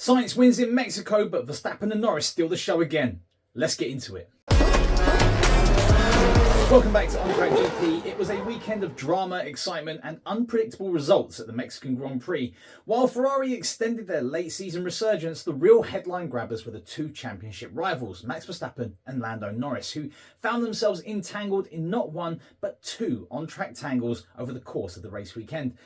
Sainz wins in Mexico, but Verstappen and Norris steal the show again. Let's get into it. Welcome back to On Track GP. It was a weekend of drama, excitement and unpredictable results at the Mexican Grand Prix. While Ferrari extended their late season resurgence, the real headline grabbers were the two championship rivals, Max Verstappen and Lando Norris, who found themselves entangled in not one but two on-track tangles over the course of the race weekend.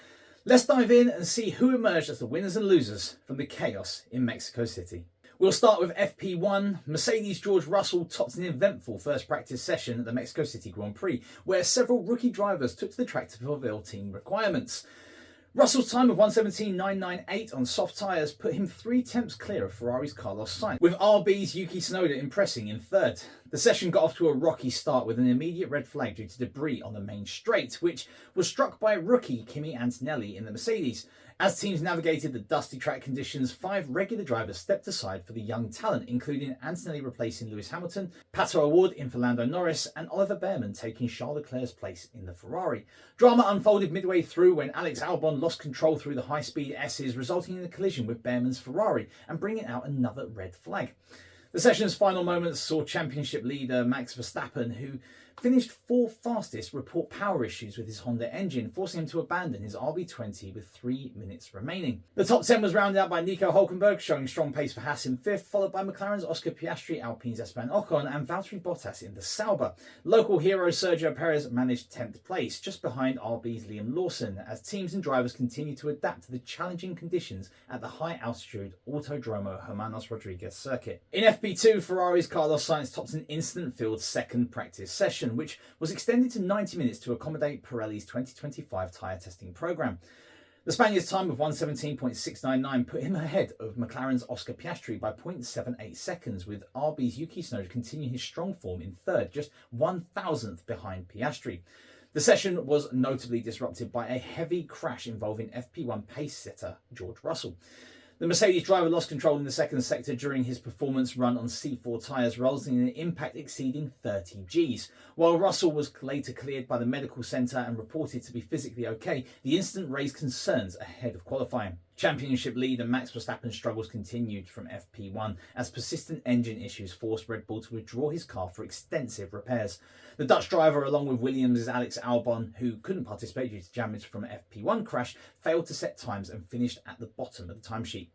Let's dive in and see who emerged as the winners and losers from the chaos in Mexico City. We'll start with FP1. Mercedes' George Russell topped an eventful first practice session at the Mexico City Grand Prix, where several rookie drivers took to the track to fulfill team requirements. Russell's time of 1:17.998 on soft tyres put him 3/10 clear of Ferrari's Carlos Sainz, with RB's Yuki Tsunoda impressing in third. The session got off to a rocky start with an immediate red flag due to debris on the main straight, which was struck by rookie Kimi Antonelli in the Mercedes. As teams navigated the dusty track conditions, 5 regular drivers stepped aside for the young talent, including Antonelli replacing Lewis Hamilton, Pato O'Ward in for Lando Norris, and Oliver Bearman taking Charles Leclerc's place in the Ferrari. Drama unfolded midway through when Alex Albon lost control through the high-speed S's, resulting in a collision with Bearman's Ferrari and bringing out another red flag. The session's final moments saw championship leader Max Verstappen, who finished 4th fastest, report power issues with his Honda engine, forcing him to abandon his RB20 with 3 minutes remaining. The top 10 was rounded out by Nico Hülkenberg, showing strong pace for Haas in 5th, followed by McLaren's Oscar Piastri, Alpine's Esteban Ocon, and Valtteri Bottas in the Sauber. Local hero Sergio Perez managed 10th place, just behind RB's Liam Lawson, as teams and drivers continue to adapt to the challenging conditions at the high-altitude Autodromo Hermanos Rodriguez circuit. In FP2, Ferrari's Carlos Sainz topped an instant-filled second practice session, which was extended to 90 minutes to accommodate Pirelli's 2025 tyre testing programme. The Spaniard's time of 1:17.699 put him ahead of McLaren's Oscar Piastri by 0.78 seconds, with RB's Yuki Tsunoda continuing his strong form in third, just 1,000th behind Piastri. The session was notably disrupted by a heavy crash involving FP1 pace setter George Russell. The Mercedes driver lost control in the second sector during his performance run on C4 tyres, resulting in an impact exceeding 30 Gs. While Russell was later cleared by the medical centre and reported to be physically okay, the incident raised concerns ahead of qualifying. Championship leader Max Verstappen's struggles continued from FP1 as persistent engine issues forced Red Bull to withdraw his car for extensive repairs. The Dutch driver, along with Williams' Alex Albon, who couldn't participate due to damage from an FP1 crash, failed to set times and finished at the bottom of the timesheet.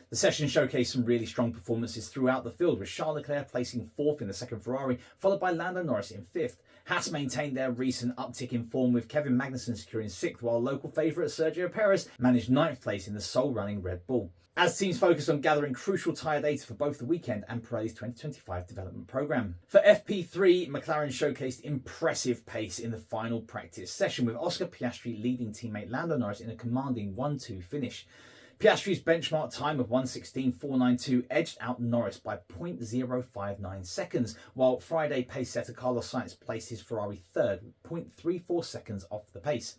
The session showcased some really strong performances throughout the field, with Charles Leclerc placing 4th in the second Ferrari, followed by Lando Norris in 5th. Haas maintained their recent uptick in form, with Kevin Magnussen securing 6th, while local favourite Sergio Perez managed 9th place in the sole running Red Bull. As teams focused on gathering crucial tyre data for both the weekend and Pirelli's 2025 development programme. For FP3, McLaren showcased impressive pace in the final practice session, with Oscar Piastri leading teammate Lando Norris in a commanding 1-2 finish. Piastri's benchmark time of 1:16.492 edged out Norris by 0.059 seconds, while Friday pace setter Carlos Sainz placed his Ferrari third, 0.34 seconds off the pace.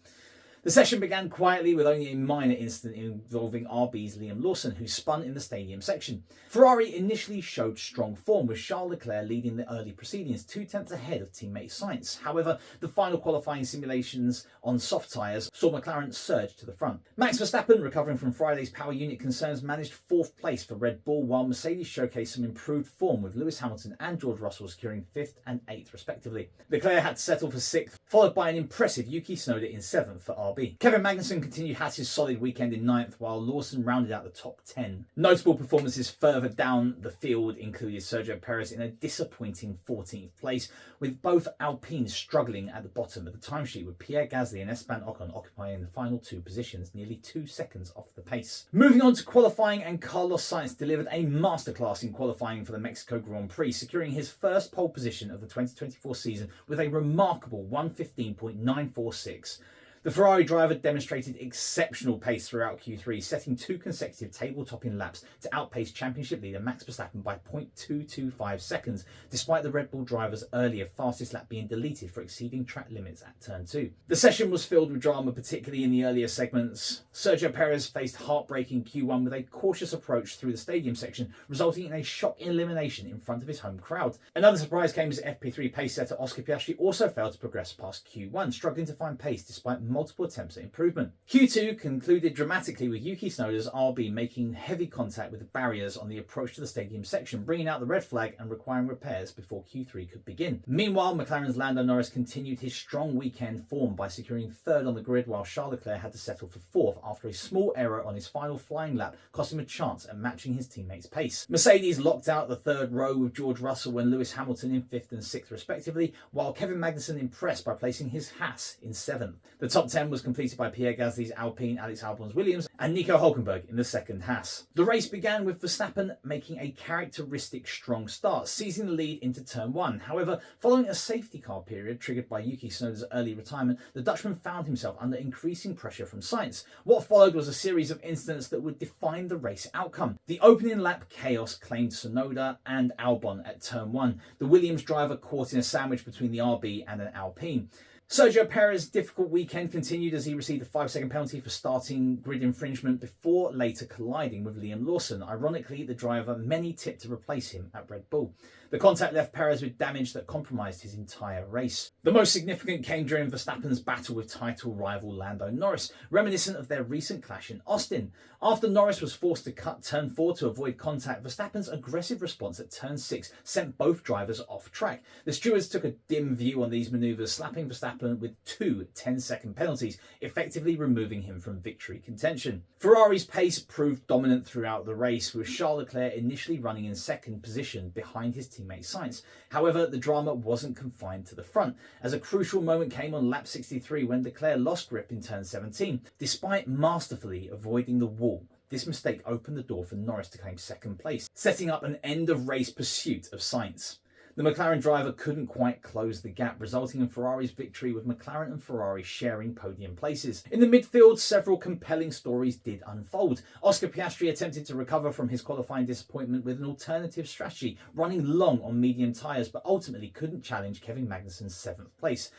The session began quietly with only a minor incident involving RB's Liam Lawson, who spun in the stadium section. Ferrari initially showed strong form, with Charles Leclerc leading the early proceedings, 2/10 ahead of teammate Sainz. However, the final qualifying simulations on soft tyres saw McLaren surge to the front. Max Verstappen, recovering from Friday's power unit concerns, managed 4th place for Red Bull, while Mercedes showcased some improved form, with Lewis Hamilton and George Russell securing 5th and 8th respectively. Leclerc had to settle for 6th, followed by an impressive Yuki Tsunoda in 7th for RB. Kevin Magnussen continued Haas's solid weekend in 9th, while Lawson rounded out the top 10. Notable performances further down the field included Sergio Perez in a disappointing 14th place, with both Alpines struggling at the bottom of the timesheet, with Pierre Gasly and Esteban Ocon occupying the final 2 positions, nearly 2 seconds off the pace. Moving on to qualifying, and Carlos Sainz delivered a masterclass in qualifying for the Mexico Grand Prix, securing his first pole position of the 2024 season with a remarkable 1:15.946. The Ferrari driver demonstrated exceptional pace throughout Q3, setting 2 consecutive table-topping laps to outpace championship leader Max Verstappen by 0.225 seconds, despite the Red Bull driver's earlier fastest lap being deleted for exceeding track limits at turn 2. The session was filled with drama, particularly in the earlier segments. Sergio Perez faced heartbreaking Q1 with a cautious approach through the stadium section, resulting in a shock elimination in front of his home crowd. Another surprise came as FP3 pace setter Oscar Piastri also failed to progress past Q1, struggling to find pace despite multiple attempts at improvement. Q2 concluded dramatically with Yuki Tsunoda's RB making heavy contact with the barriers on the approach to the stadium section, bringing out the red flag and requiring repairs before Q3 could begin. Meanwhile, McLaren's Lando Norris continued his strong weekend form by securing third on the grid, while Charles Leclerc had to settle for fourth after a small error on his final flying lap cost him a chance at matching his teammates' pace. Mercedes locked out the third row with George Russell and Lewis Hamilton in 5th and 6th respectively, while Kevin Magnussen impressed by placing his Haas in 7th. The top 10 was completed by Pierre Gasly's Alpine, Alex Albon's Williams and Nico Hülkenberg in the second Haas. The race began with Verstappen making a characteristic strong start, seizing the lead into turn 1. However, following a safety car period triggered by Yuki Tsunoda's early retirement, the Dutchman found himself under increasing pressure from Sainz. What followed was a series of incidents that would define the race outcome. The opening lap chaos claimed Tsunoda and Albon at turn 1. The Williams driver caught in a sandwich between the RB and an Alpine. Sergio Perez's difficult weekend continued as he received a 5-second penalty for starting grid infringement before later colliding with Liam Lawson. Ironically, the driver many tipped to replace him at Red Bull. The contact left Perez with damage that compromised his entire race. The most significant came during Verstappen's battle with title rival Lando Norris, reminiscent of their recent clash in Austin. After Norris was forced to cut turn 4 to avoid contact, Verstappen's aggressive response at turn 6 sent both drivers off track. The stewards took a dim view on these manoeuvres, slapping Verstappen with 2 10-second penalties, effectively removing him from victory contention. Ferrari's pace proved dominant throughout the race, with Charles Leclerc initially running in second position behind his teammate Sainz. However, the drama wasn't confined to the front, as a crucial moment came on lap 63 when Leclerc lost grip in turn 17, despite masterfully avoiding the wall. This mistake opened the door for Norris to claim second place, setting up an end-of-race pursuit of Sainz. The McLaren driver couldn't quite close the gap, resulting in Ferrari's victory, with McLaren and Ferrari sharing podium places. In the midfield, several compelling stories did unfold. Oscar Piastri attempted to recover from his qualifying disappointment with an alternative strategy, running long on medium tyres, but ultimately couldn't challenge Kevin Magnussen's 7th place.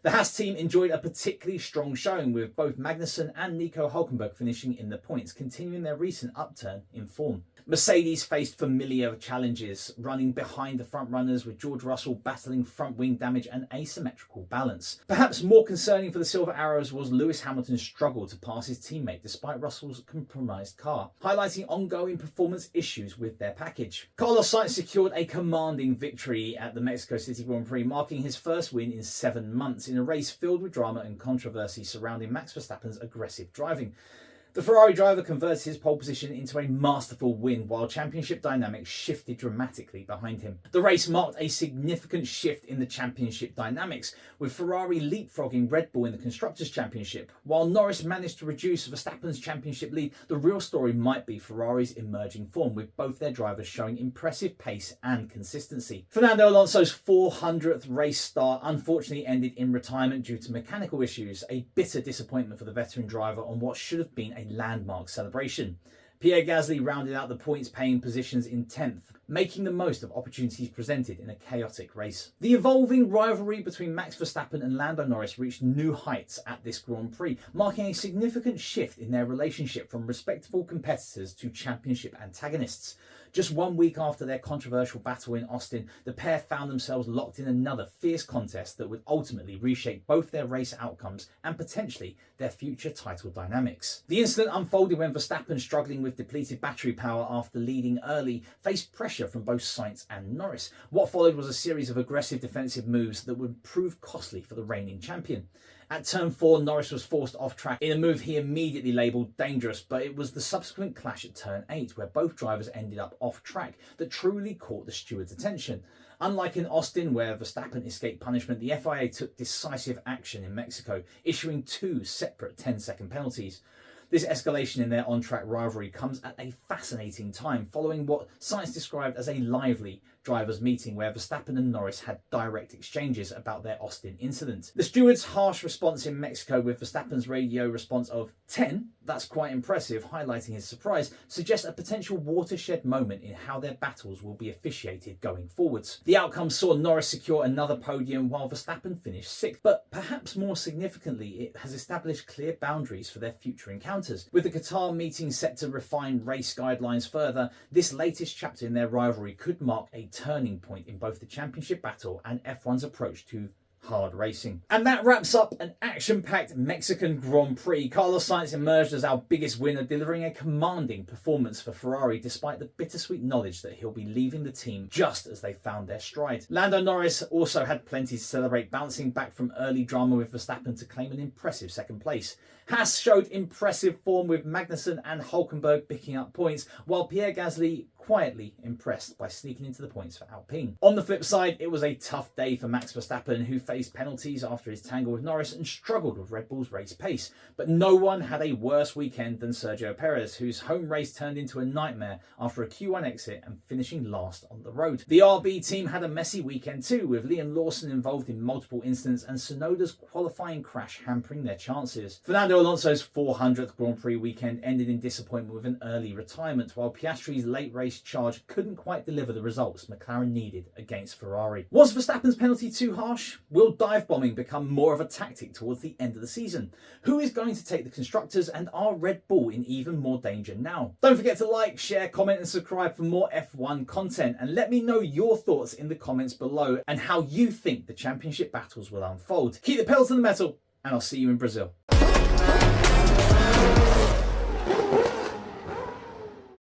The Haas team enjoyed a particularly strong showing, with both Magnussen and Nico Hülkenberg finishing in the points, continuing their recent upturn in form. Mercedes faced familiar challenges, running behind the front runners, with George Russell battling front wing damage and asymmetrical balance. Perhaps more concerning for the Silver Arrows was Lewis Hamilton's struggle to pass his teammate despite Russell's compromised car, highlighting ongoing performance issues with their package. Carlos Sainz secured a commanding victory at the Mexico City Grand Prix, marking his first win in 7 months in a race filled with drama and controversy surrounding Max Verstappen's aggressive driving. The Ferrari driver converted his pole position into a masterful win, while championship dynamics shifted dramatically behind him. The race marked a significant shift in the championship dynamics, with Ferrari leapfrogging Red Bull in the Constructors' Championship. While Norris managed to reduce Verstappen's championship lead, the real story might be Ferrari's emerging form, with both their drivers showing impressive pace and consistency. Fernando Alonso's 400th race start unfortunately ended in retirement due to mechanical issues, a bitter disappointment for the veteran driver on what should have been a landmark celebration. Pierre Gasly rounded out the points-paying positions in 10th, making the most of opportunities presented in a chaotic race. The evolving rivalry between Max Verstappen and Lando Norris reached new heights at this Grand Prix, marking a significant shift in their relationship from respectable competitors to championship antagonists. Just 1 week after their controversial battle in Austin, the pair found themselves locked in another fierce contest that would ultimately reshape both their race outcomes and potentially their future title dynamics. The incident unfolded when Verstappen, struggling with depleted battery power after leading early, faced pressure from both Sainz and Norris. What followed was a series of aggressive defensive moves that would prove costly for the reigning champion. At turn 4, Norris was forced off track in a move he immediately labelled dangerous, but it was the subsequent clash at turn 8, where both drivers ended up off track, that truly caught the steward's attention. Unlike in Austin, where Verstappen escaped punishment, the FIA took decisive action in Mexico, issuing 2 separate 10-second penalties. This escalation in their on-track rivalry comes at a fascinating time, following what Sainz described as a lively drivers' meeting where Verstappen and Norris had direct exchanges about their Austin incident. The steward's harsh response in Mexico, with Verstappen's radio response of 10, that's quite impressive, highlighting his surprise, suggests a potential watershed moment in how their battles will be officiated going forwards. The outcome saw Norris secure another podium while Verstappen finished 6th, but perhaps more significantly, it has established clear boundaries for their future encounters. With the Qatar meeting set to refine race guidelines further, this latest chapter in their rivalry could mark a turning point in both the championship battle and F1's approach to hard racing. And that wraps up an action-packed Mexican Grand Prix. Carlos Sainz emerged as our biggest winner, delivering a commanding performance for Ferrari despite the bittersweet knowledge that he'll be leaving the team just as they found their stride. Lando Norris also had plenty to celebrate, bouncing back from early drama with Verstappen to claim an impressive second place. Haas showed impressive form with Magnussen and Hülkenberg picking up points, while Pierre Gasly quietly impressed by sneaking into the points for Alpine. On the flip side, it was a tough day for Max Verstappen, who faced penalties after his tangle with Norris and struggled with Red Bull's race pace. But no one had a worse weekend than Sergio Perez, whose home race turned into a nightmare after a Q1 exit and finishing last on the road. The RB team had a messy weekend too, with Liam Lawson involved in multiple incidents and Tsunoda's qualifying crash hampering their chances. Fernando Alonso's 400th Grand Prix weekend ended in disappointment with an early retirement, while Piastri's late race charge couldn't quite deliver the results McLaren needed against Ferrari. Was Verstappen's penalty too harsh? Will dive bombing become more of a tactic towards the end of the season? Who is going to take the constructors, and are Red Bull in even more danger now? Don't forget to like, share, comment and subscribe for more F1 content, and let me know your thoughts in the comments below and how you think the championship battles will unfold. Keep the pedal to the metal, and I'll see you in Brazil.